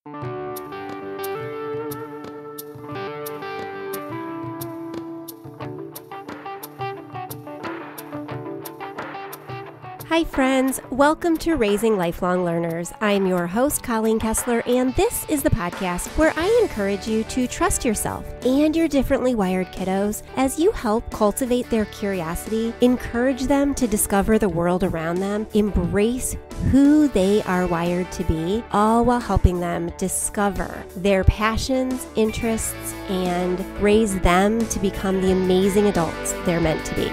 Hi friends, welcome to Raising Lifelong Learners. I'm your host, Colleen Kessler, and this is the podcast where I encourage you to trust yourself and your differently wired kiddos as you help cultivate their curiosity, encourage them to discover the world around them, embrace who they are wired to be, all while helping them discover their passions, interests, and raise them to become the amazing adults they're meant to be.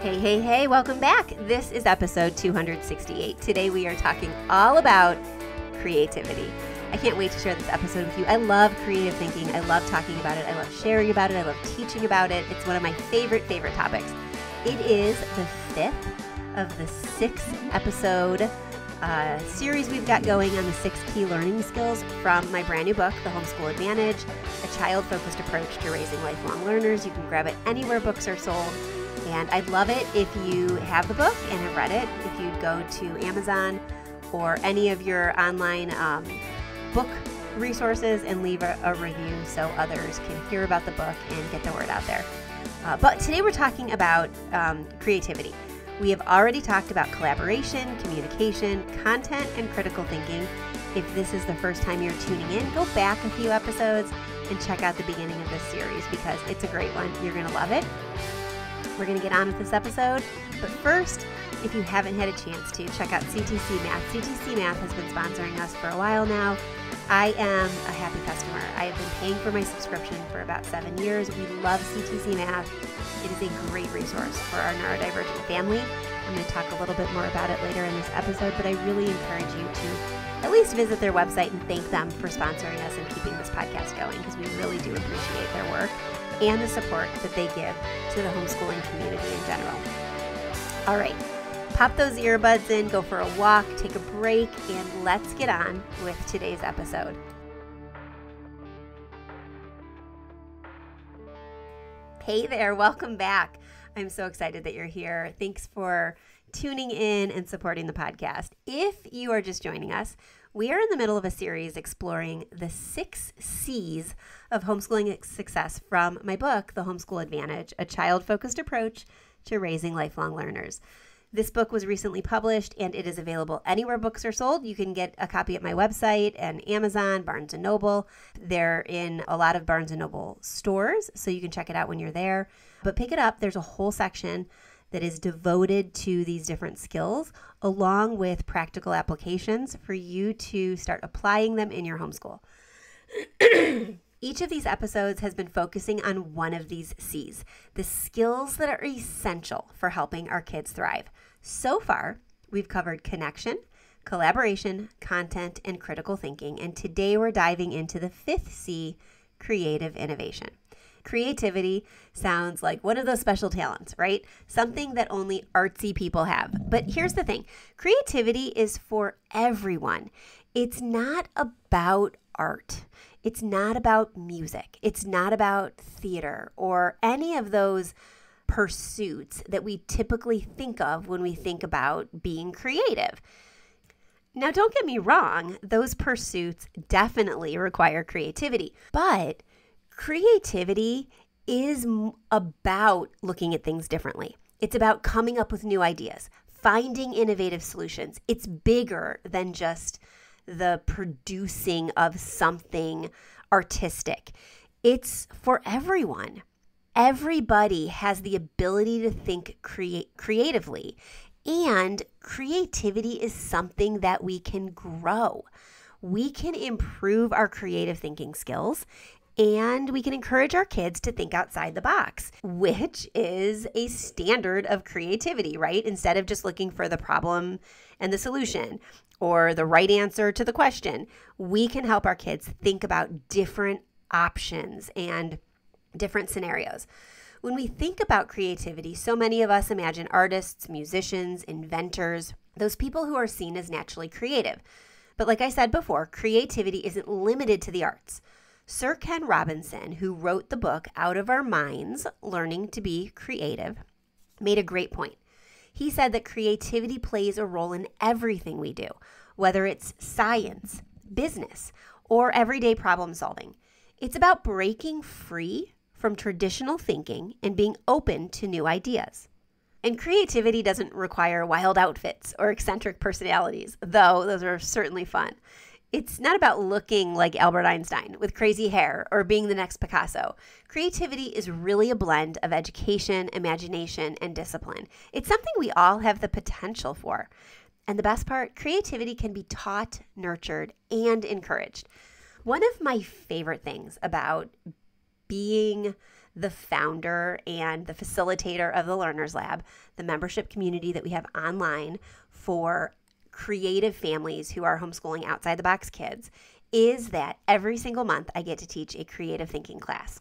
Hey, welcome back. This is episode 268. Today we are talking all about creativity. I can't wait to share this episode with you. I love creative thinking. I love talking about it. I love sharing about it. I love teaching about it. It's one of my favorite topics. It is the fifth of the 6-episode series we've got going on the 6 key learning skills from my brand new book, The Homeschool Advantage, a child-focused approach to raising lifelong learners. You can grab it anywhere books are sold. And I'd love it if you have the book and have read it, if you'd go to Amazon or any of your online book resources and leave a review so others can hear about the book and get the word out there. But today we're talking about creativity. We have already talked about collaboration, communication, content, and critical thinking. If this is the first time you're tuning in, go back a few episodes and check out the beginning of this series because it's a great one. You're going to love it. We're going to get on with this episode, but first, if you haven't had a chance to, check out CTC Math. CTC Math has been sponsoring us for a while now. I am a happy customer. I have been paying for my subscription for about 7 years. We love CTC Math. It is a great resource for our neurodivergent family. I'm going to talk a little bit more about it later in this episode, but I really encourage you to at least visit their website and thank them for sponsoring us and keeping this podcast going because we really do appreciate their work and the support that they give to the homeschooling community in general. All right, pop those earbuds in, go for a walk, take a break, and let's get on with today's episode. Hey there, welcome back. I'm so excited that you're here. Thanks for tuning in and supporting the podcast. If you are just joining us, we are in the middle of a series exploring the 6 C's of homeschooling success from my book, The Homeschool Advantage, a child-focused approach to raising lifelong learners. This book was recently published and it is available anywhere books are sold. You can get a copy at my website and Amazon, Barnes & Noble. They're in a lot of Barnes & Noble stores, so you can check it out when you're there. But pick it up. There's a whole section that is devoted to these different skills, along with practical applications for you to start applying them in your homeschool. Each of these episodes has been focusing on one of these C's, the skills that are essential for helping our kids thrive. So far, we've covered connection, collaboration, content, and critical thinking. And today we're diving into the 5th C, creative innovation. Creativity sounds like one of those special talents, right? Something that only artsy people have. But here's the thing. Creativity is for everyone. It's not about art. It's not about music. It's not about theater or any of those pursuits that we typically think of when we think about being creative. Now, don't get me wrong. Those pursuits definitely require creativity, but creativity is about looking at things differently. It's about coming up with new ideas, finding innovative solutions. It's bigger than just the producing of something artistic. It's for everyone. Everybody has the ability to think creatively, and creativity is something that we can grow. We can improve our creative thinking skills, and we can encourage our kids to think outside the box, which is a standard of creativity, right? Instead of just looking for the problem and the solution or the right answer to the question, we can help our kids think about different options and different scenarios. When we think about creativity, so many of us imagine artists, musicians, inventors, those people who are seen as naturally creative. But like I said before, creativity isn't limited to the arts. Sir Ken Robinson, who wrote the book Out of Our Minds, Learning to Be Creative, made a great point. He said that creativity plays a role in everything we do, whether it's science, business, or everyday problem solving. It's about breaking free from traditional thinking and being open to new ideas. And creativity doesn't require wild outfits or eccentric personalities, though those are certainly fun. It's not about looking like Albert Einstein with crazy hair or being the next Picasso. Creativity is really a blend of education, imagination, and discipline. It's something we all have the potential for. And the best part, creativity can be taught, nurtured, and encouraged. One of my favorite things about being the founder and the facilitator of the Learners Lab, the membership community that we have online for creative families who are homeschooling outside the box kids, is that every single month I get to teach a creative thinking class.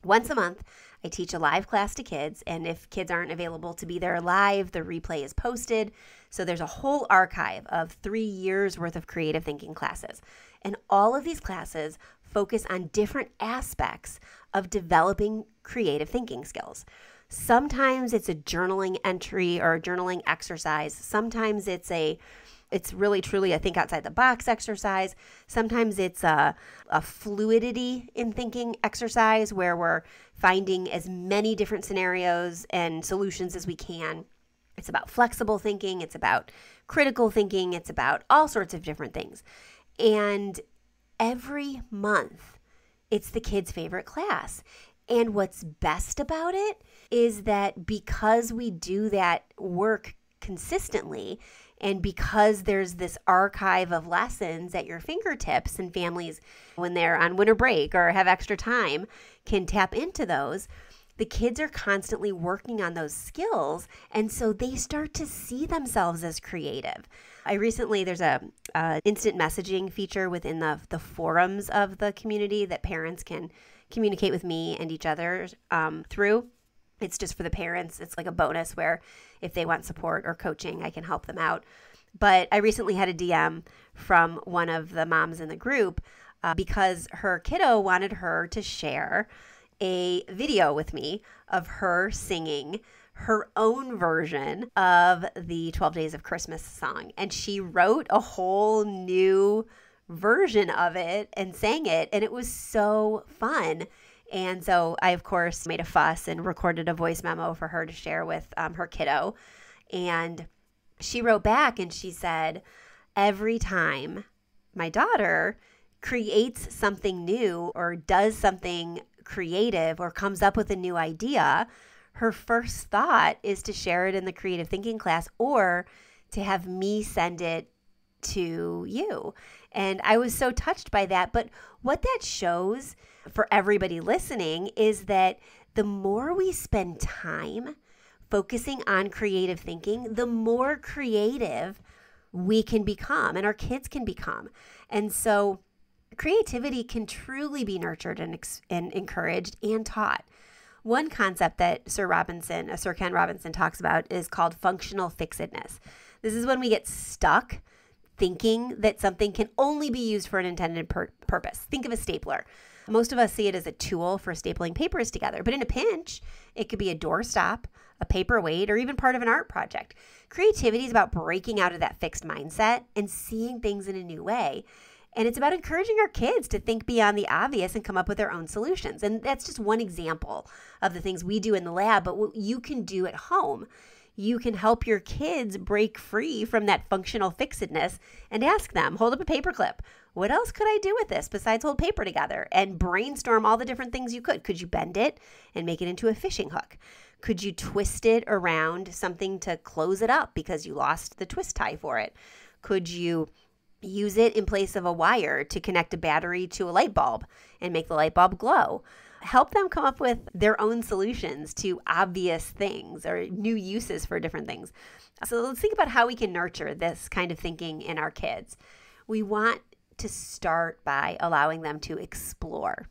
Once a month, I teach a live class to kids, and if kids aren't available to be there live, the replay is posted. So there's a whole archive of 3 years worth of creative thinking classes. And all of these classes focus on different aspects of developing creative thinking skills. Sometimes it's a journaling entry or a journaling exercise. Sometimes it's really truly a think outside the box exercise. Sometimes it's a fluidity in thinking exercise where we're finding as many different scenarios and solutions as we can. It's about flexible thinking. It's about critical thinking. It's about all sorts of different things. And every month, it's the kids' favorite class. And what's best about it is that because we do that work consistently, and because there's this archive of lessons at your fingertips, and families, when they're on winter break or have extra time, can tap into those, the kids are constantly working on those skills, and so they start to see themselves as creative. There's a instant messaging feature within the forums of the community that parents can communicate with me and each other through. It's just for the parents. It's like a bonus where if they want support or coaching, I can help them out. But I recently had a DM from one of the moms in the group because her kiddo wanted her to share a video with me of her singing her own version of the 12 Days of Christmas song. And she wrote a whole new version of it and sang it. And it was so fun. And so I, of course, made a fuss and recorded a voice memo for her to share with her kiddo. And she wrote back and she said, every time my daughter creates something new or does something creative or comes up with a new idea, her first thought is to share it in the creative thinking class or to have me send it to you. And I was so touched by that. But what that shows for everybody listening is that the more we spend time focusing on creative thinking, the more creative we can become and our kids can become. And so creativity can truly be nurtured and encouraged and taught. One concept that Sir Ken Robinson talks about is called functional fixedness. This is when we get stuck thinking that something can only be used for an intended purpose. Think of a stapler. Most of us see it as a tool for stapling papers together, but in a pinch, it could be a doorstop, a paperweight, or even part of an art project. Creativity is about breaking out of that fixed mindset and seeing things in a new way. And it's about encouraging our kids to think beyond the obvious and come up with their own solutions. And that's just one example of the things we do in the lab, but what you can do at home. You can help your kids break free from that functional fixedness and ask them, hold up a paperclip. What else could I do with this besides hold paper together? And brainstorm all the different things you could. Could you bend it and make it into a fishing hook? Could you twist it around something to close it up because you lost the twist tie for it? Could you use it in place of a wire to connect a battery to a light bulb and make the light bulb glow? Help them come up with their own solutions to obvious things or new uses for different things. So let's think about how we can nurture this kind of thinking in our kids. We want to start by allowing them to explore,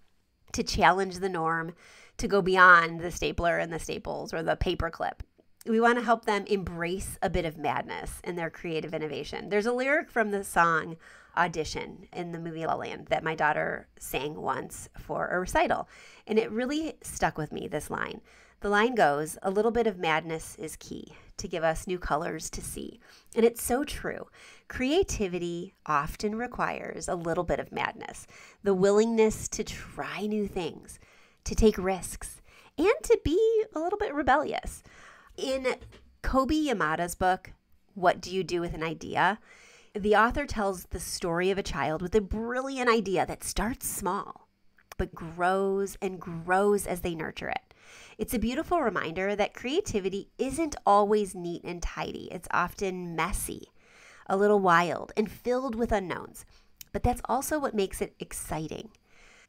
to challenge the norm, to go beyond the stapler and the staples or the paperclip. We want to help them embrace a bit of madness in their creative innovation. There's a lyric from the song Audition in the movie La La Land that my daughter sang once for a recital. And it really stuck with me, this line. The line goes, a little bit of madness is key to give us new colors to see. And it's so true. Creativity often requires a little bit of madness, the willingness to try new things, to take risks, and to be a little bit rebellious. In Kobe Yamada's book, What Do You Do with an Idea?, the author tells the story of a child with a brilliant idea that starts small, but grows and grows as they nurture it. It's a beautiful reminder that creativity isn't always neat and tidy. It's often messy, a little wild, and filled with unknowns. But that's also what makes it exciting.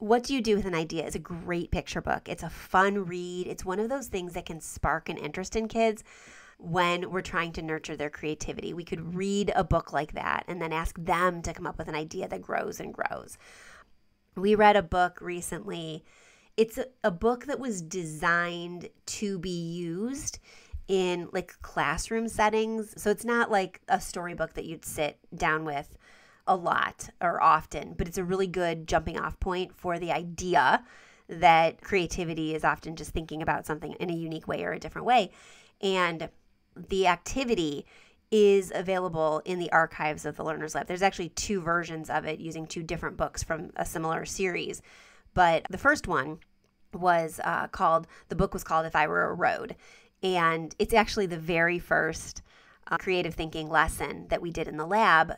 What Do You Do with an Idea is a great picture book. It's a fun read. It's one of those things that can spark an interest in kids when we're trying to nurture their creativity. We could read a book like that and then ask them to come up with an idea that grows and grows. We read a book recently. It's a book that was designed to be used in like classroom settings. So it's not like a storybook that you'd sit down with a lot or often, but it's a really good jumping off point for the idea that creativity is often just thinking about something in a unique way or a different way. And the activity is available in the archives of the Learner's Lab. There's actually 2 versions of it using 2 different books from a similar series. But the first one was the book was called If I Were a Road. And it's actually the very first creative thinking lesson that we did in the lab,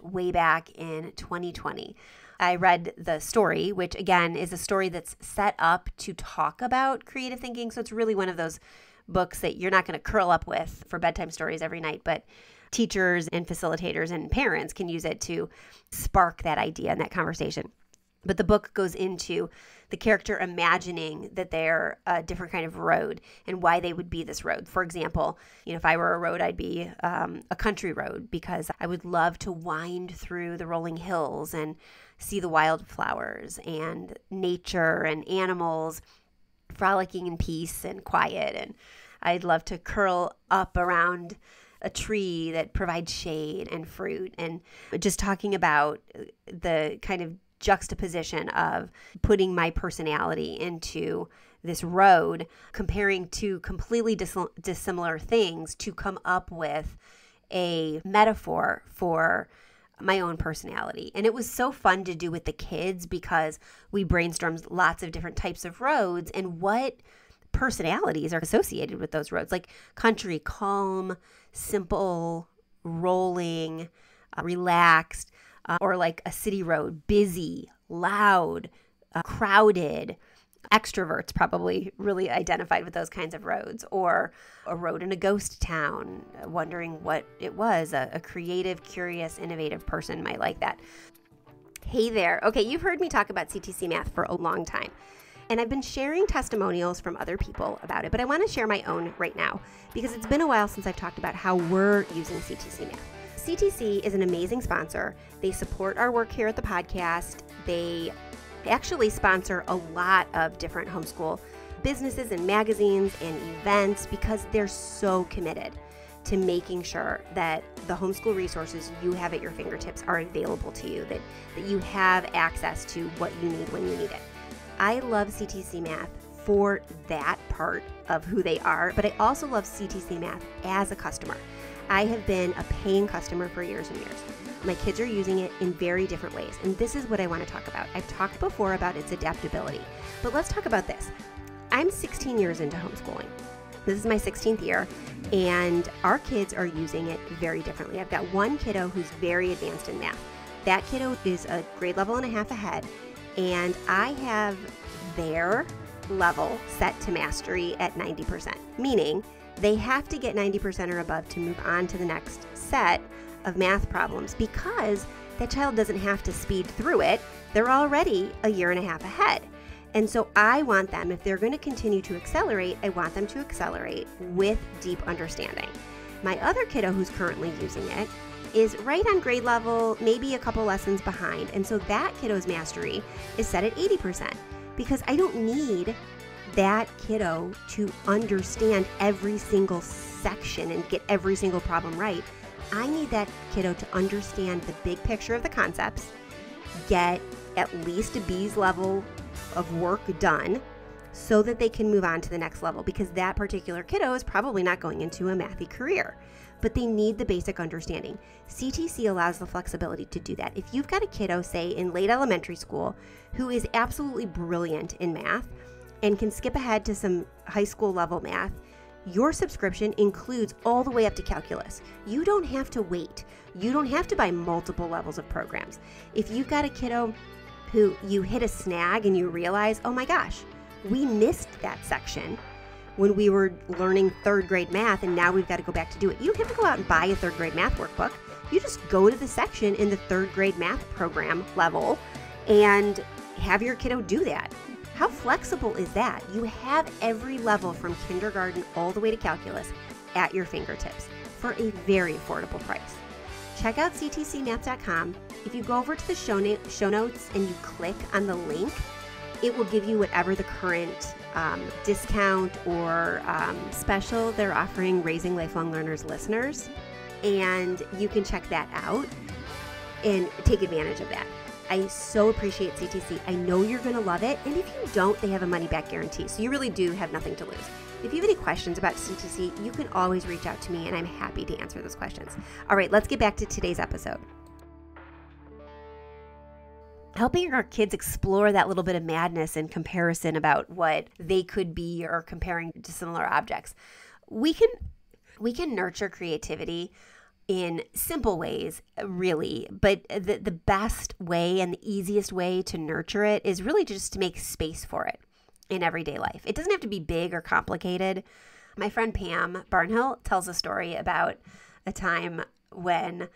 way back in 2020. I read the story, which again is a story that's set up to talk about creative thinking. So it's really one of those books that you're not going to curl up with for bedtime stories every night, but teachers and facilitators and parents can use it to spark that idea and that conversation. But the book goes into the character imagining that they're a different kind of road and why they would be this road. For example, if I were a road, I'd be a country road because I would love to wind through the rolling hills and see the wildflowers and nature and animals frolicking in peace and quiet. And I'd love to curl up around a tree that provides shade and fruit. And just talking about the kind of juxtaposition of putting my personality into this road, comparing two completely dissimilar things to come up with a metaphor for my own personality. And it was so fun to do with the kids because we brainstormed lots of different types of roads and what personalities are associated with those roads, like country, calm, simple, rolling, relaxed, or like a city road, busy, loud, crowded. Extroverts probably really identified with those kinds of roads, or a road in a ghost town, wondering what it was. A creative, curious, innovative person might like that. Hey there. Okay, you've heard me talk about CTC Math for a long time, and I've been sharing testimonials from other people about it, but I want to share my own right now because it's been a while since I've talked about how we're using CTC Math. CTC is an amazing sponsor. They support our work here at the podcast. They actually sponsor a lot of different homeschool businesses and magazines and events because they're so committed to making sure that the homeschool resources you have at your fingertips are available to you, that you have access to what you need when you need it. I love CTC Math for that part of who they are, but I also love CTC Math as a customer. I have been a paying customer for years and years. My kids are using it in very different ways, and this is what I want to talk about. I've talked before about its adaptability, but let's talk about this. I'm 16 years into homeschooling. This is my 16th year, and our kids are using it very differently. I've got one kiddo who's very advanced in math. That kiddo is a grade level and a half ahead, and I have their level set to mastery at 90%, meaning they have to get 90% or above to move on to the next set of math problems because that child doesn't have to speed through it. They're already a year and a half ahead. And so I want them, if they're going to continue to accelerate, I want them to accelerate with deep understanding. My other kiddo who's currently using it is right on grade level, maybe a couple lessons behind. And so that kiddo's mastery is set at 80% because I don't need that kiddo to understand every single section and get every single problem right. I need that kiddo to understand the big picture of the concepts, get at least a B's level of work done so that they can move on to the next level, because that particular kiddo is probably not going into a mathy career, but they need the basic understanding. CTC allows the flexibility to do that. If you've got a kiddo, say in late elementary school, who is absolutely brilliant in math and can skip ahead to some high school level math, your subscription includes all the way up to calculus. You don't have to wait. You don't have to buy multiple levels of programs. If you've got a kiddo who you hit a snag and you realize, oh my gosh, we missed that section when we were learning third grade math and now we've got to go back to do it. You don't have to go out and buy a third grade math workbook. You just go to the section in the third grade math program level and have your kiddo do that. How flexible is that? You have every level from kindergarten all the way to calculus at your fingertips for a very affordable price. Check out ctcmath.com. If you go over to the show notes and you click on the link, it will give you whatever the current discount or special they're offering Raising Lifelong Learners listeners, and you can check that out and take advantage of that. I so appreciate CTC. I know you're going to love it, and if you don't, they have a money-back guarantee, so you really do have nothing to lose. If you have any questions about CTC, you can always reach out to me, and I'm happy to answer those questions. All right, let's get back to today's episode. Helping our kids explore that little bit of madness and comparison about what they could be or comparing to similar objects. We can nurture creativity in simple ways, really, but the best way and the easiest way to nurture it is really just to make space for it in everyday life. It doesn't have to be big or complicated. My friend Pam Barnhill tells a story about a time when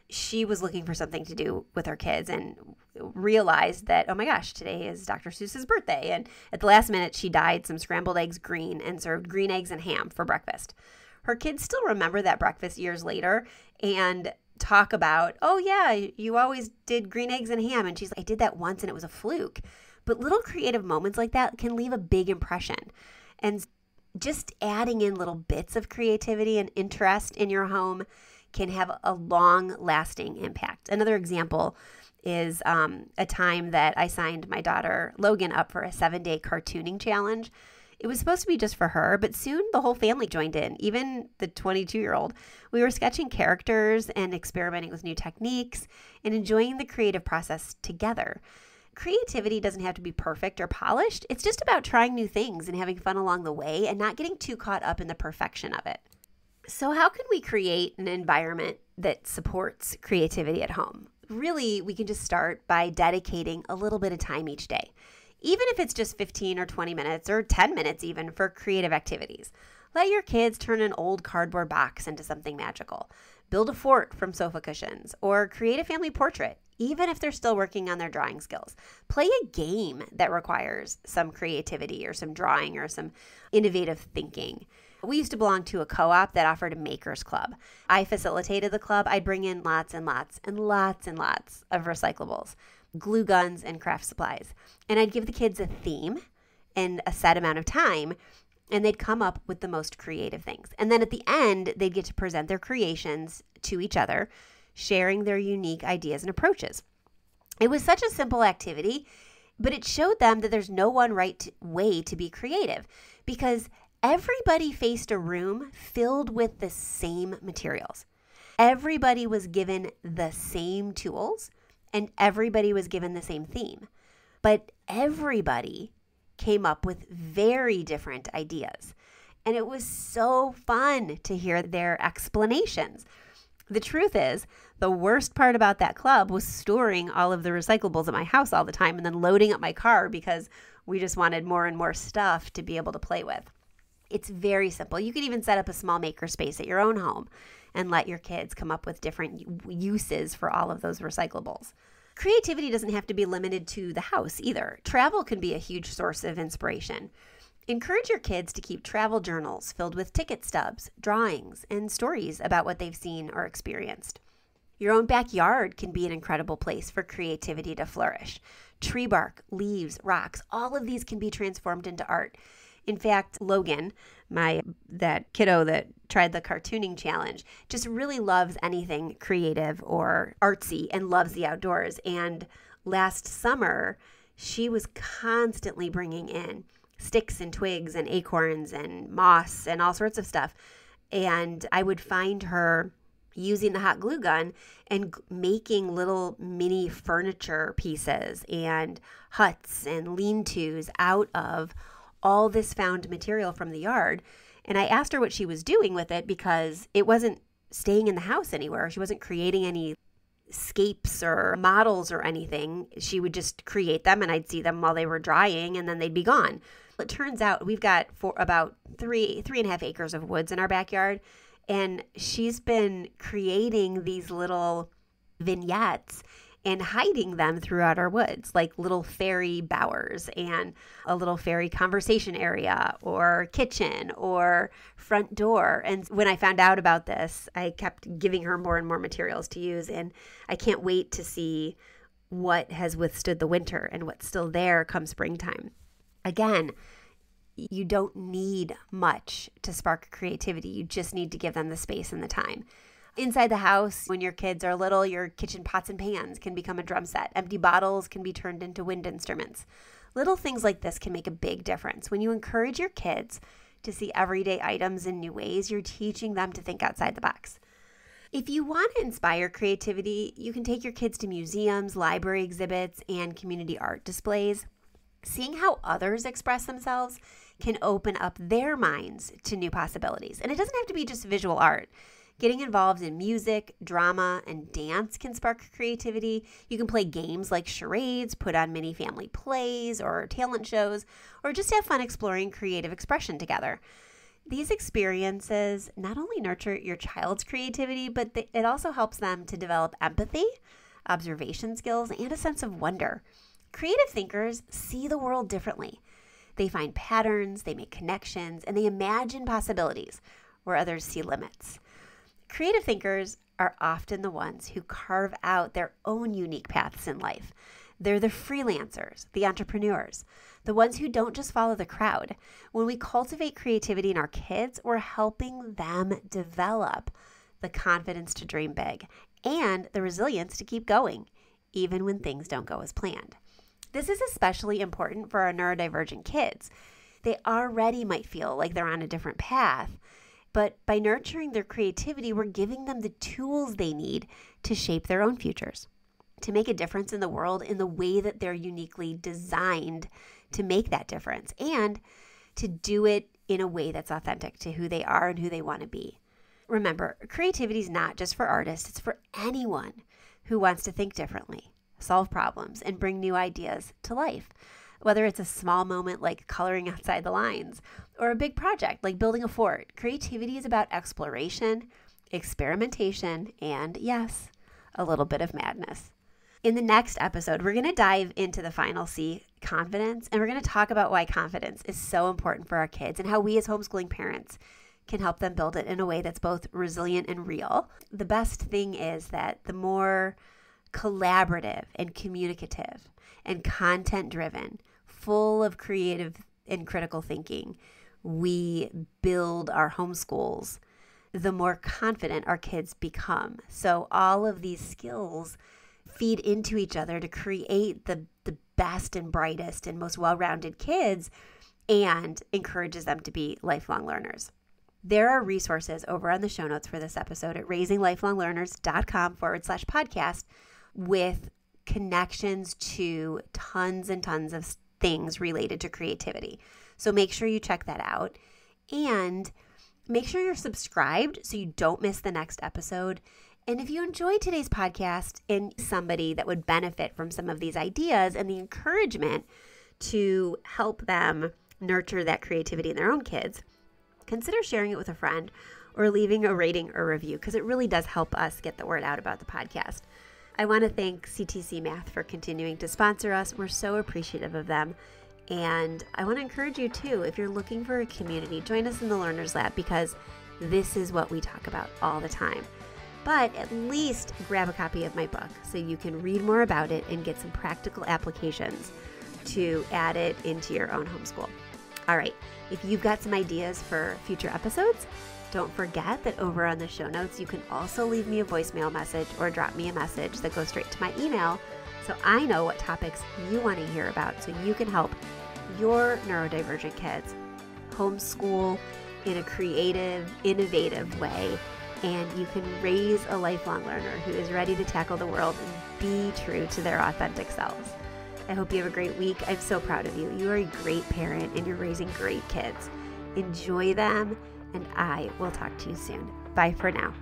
she was looking for something to do with her kids and realized that, oh my gosh, today is Dr. Seuss's birthday. And at the last minute, she dyed some scrambled eggs green and served green eggs and ham for breakfast. Her kids still remember that breakfast years later and talk about, oh yeah, you always did green eggs and ham. And she's like, I did that once and it was a fluke. But little creative moments like that can leave a big impression. And just adding in little bits of creativity and interest in your home can have a long-lasting impact. Another example is a time that I signed my daughter Logan up for a 7-day cartooning challenge. It was supposed to be just for her, but soon the whole family joined in, even the 22-year-old. We were sketching characters and experimenting with new techniques and enjoying the creative process together. Creativity doesn't have to be perfect or polished. It's just about trying new things and having fun along the way and not getting too caught up in the perfection of it. So how can we create an environment that supports creativity at home? Really, we can just start by dedicating a little bit of time each day, even if it's just 15 or 20 minutes or 10 minutes even for creative activities. Let your kids turn an old cardboard box into something magical. Build a fort from sofa cushions or create a family portrait, even if they're still working on their drawing skills. Play a game that requires some creativity or some drawing or some innovative thinking. We used to belong to a co-op that offered a makers club. I facilitated the club. I'd bring in lots and lots and lots and lots of recyclables, glue guns, and craft supplies. And I'd give the kids a theme and a set amount of time, and they'd come up with the most creative things. And then at the end, they'd get to present their creations to each other, sharing their unique ideas and approaches. It was such a simple activity, but it showed them that there's no one right way to be creative, because everybody faced a room filled with the same materials. Everybody was given the same tools, and everybody was given the same theme. But everybody came up with very different ideas. And it was so fun to hear their explanations. The truth is, the worst part about that club was storing all of the recyclables at my house all the time and then loading up my car because we just wanted more and more stuff to be able to play with. It's very simple. You could even set up a small maker space at your own home and let your kids come up with different uses for all of those recyclables. Creativity doesn't have to be limited to the house either. Travel can be a huge source of inspiration. Encourage your kids to keep travel journals filled with ticket stubs, drawings, and stories about what they've seen or experienced. Your own backyard can be an incredible place for creativity to flourish. Tree bark, leaves, rocks, all of these can be transformed into art. In fact, Logan, that kiddo that tried the cartooning challenge, just really loves anything creative or artsy and loves the outdoors. And last summer, she was constantly bringing in sticks and twigs and acorns and moss and all sorts of stuff. And I would find her using the hot glue gun and making little mini furniture pieces and huts and lean-tos out of all this found material from the yard. And I asked her what she was doing with it because it wasn't staying in the house anywhere. She wasn't creating any scapes or models or anything. She would just create them and I'd see them while they were drying and then they'd be gone. It turns out we've got about 3.5 acres of woods in our backyard, and she's been creating these little vignettes and hiding them throughout our woods, like little fairy bowers and a little fairy conversation area or kitchen or front door. And when I found out about this, I kept giving her more and more materials to use, and I can't wait to see what has withstood the winter and what's still there come springtime. Again, you don't need much to spark creativity. You just need to give them the space and the time. Inside the house, when your kids are little, your kitchen pots and pans can become a drum set. Empty bottles can be turned into wind instruments. Little things like this can make a big difference. When you encourage your kids to see everyday items in new ways, you're teaching them to think outside the box. If you want to inspire creativity, you can take your kids to museums, library exhibits, and community art displays. Seeing how others express themselves can open up their minds to new possibilities. And it doesn't have to be just visual art. Getting involved in music, drama, and dance can spark creativity. You can play games like charades, put on mini family plays or talent shows, or just have fun exploring creative expression together. These experiences not only nurture your child's creativity, but it also helps them to develop empathy, observation skills, and a sense of wonder. Creative thinkers see the world differently. They find patterns, they make connections, and they imagine possibilities where others see limits. Creative thinkers are often the ones who carve out their own unique paths in life. They're the freelancers, the entrepreneurs, the ones who don't just follow the crowd. When we cultivate creativity in our kids, we're helping them develop the confidence to dream big and the resilience to keep going, even when things don't go as planned. This is especially important for our neurodivergent kids. They already might feel like they're on a different path, but by nurturing their creativity, we're giving them the tools they need to shape their own futures, to make a difference in the world in the way that they're uniquely designed to make that difference, and to do it in a way that's authentic to who they are and who they want to be. Remember, creativity is not just for artists, it's for anyone who wants to think differently, solve problems, and bring new ideas to life. Whether it's a small moment like coloring outside the lines or a big project like building a fort, creativity is about exploration, experimentation, and yes, a little bit of madness. In the next episode, we're going to dive into the final C, confidence, and we're going to talk about why confidence is so important for our kids and how we as homeschooling parents can help them build it in a way that's both resilient and real. The best thing is that the more collaborative and communicative and content-driven, full of creative and critical thinking we build our homeschools, the more confident our kids become. So all of these skills feed into each other to create the best and brightest and most well-rounded kids and encourages them to be lifelong learners. There are resources over on the show notes for this episode at raisinglifelonglearners.com/podcast with connections to tons and tons of things related to creativity. So make sure you check that out and make sure you're subscribed so you don't miss the next episode. And if you enjoyed today's podcast and somebody that would benefit from some of these ideas and the encouragement to help them nurture that creativity in their own kids, consider sharing it with a friend or leaving a rating or review because it really does help us get the word out about the podcast. I want to thank CTC Math for continuing to sponsor us. We're so appreciative of them. And I want to encourage you too, if you're looking for a community, join us in the Learners Lab because this is what we talk about all the time. But at least grab a copy of my book so you can read more about it and get some practical applications to add it into your own homeschool. All right, if you've got some ideas for future episodes, don't forget that over on the show notes, you can also leave me a voicemail message or drop me a message that goes straight to my email so I know what topics you want to hear about so you can help your neurodivergent kids. Homeschool in a creative, innovative way, and you can raise a lifelong learner who is ready to tackle the world and be true to their authentic selves. I hope you have a great week. I'm so proud of you. You are a great parent and you're raising great kids. Enjoy them, and I will talk to you soon. Bye for now.